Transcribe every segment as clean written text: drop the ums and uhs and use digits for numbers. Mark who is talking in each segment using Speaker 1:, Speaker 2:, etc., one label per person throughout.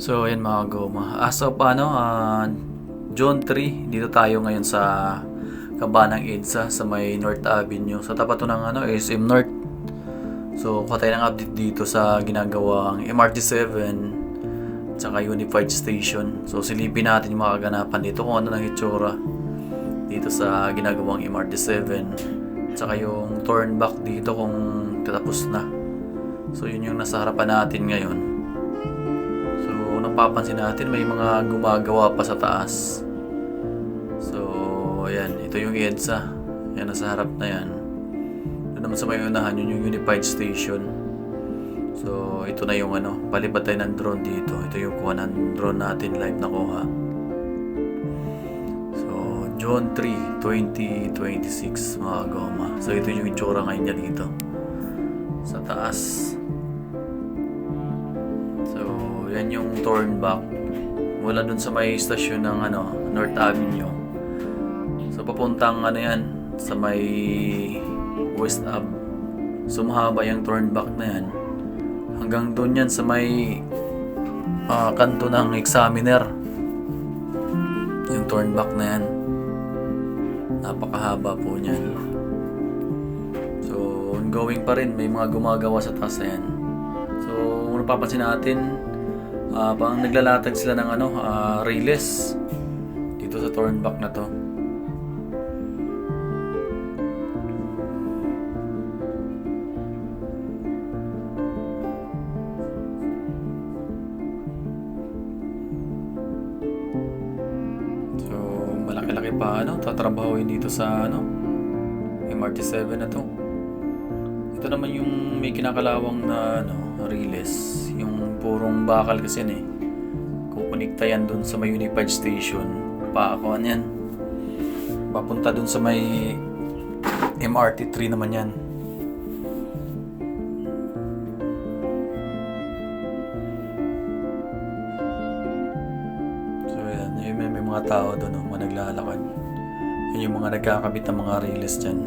Speaker 1: So, ayan mga goma. As of June 3, dito tayo ngayon sa Kabanang EDSA sa may North Avenue. Sa tapat to ng SM North. So, kuha tayo ng update dito sa ginagawang MRT7 tsaka Unified Station. So, silipin natin yung mga kaganapan dito kung ano ng itsura dito sa ginagawang MRT7 tsaka yung turn back dito kung tatapos na. So, yun yung nasa harapan natin ngayon. So, napapansin natin may mga gumagawa pa sa taas. So, ayan, ito yung EDSA. Yan, nasa harap na yan. Doon naman sa may unahan, yun yung Unified Station. So, ito na yung palipad tayo ng drone dito. Ito yung kuha ng drone natin, live na kuha. So, June 3, 2026 mga goma. So, ito yung itsura ngayon niya dito sa taas. So, yan yung turn back mula dun sa may stasyon ng North Avenue. So, papuntang yan sa may West Ave. So, mahaba yung turn back na yan. Hanggang dun yan sa may kanto ng Examiner. Yung turn back na yan. Napakahaba po niyan. So, ongoing pa rin. May mga gumagawa sa taas na yan. So, kung napapansin natin, pang naglalatag sila ng railings dito sa turn back na to. So, malaki-laki pa tatrabahuin dito sa MRT7 na to. Ito naman yung may kinakalawang na relays, yung purong bakal kasi yan kukunikta yan dun sa may Unified Station. Paakuan yan, papunta dun sa may MRT3 naman yan. So yan, may mga tao dun mga naglalakad. Yan yung mga nagkakabit ng mga relays dyan.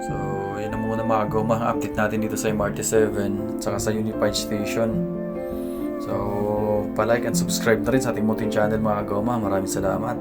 Speaker 1: So, yun na muna mga goma. Update natin dito sa MRT7 at saka sa Unified Station. So, pa-like and subscribe na rin sa ating munting channel mga goma. Maraming salamat.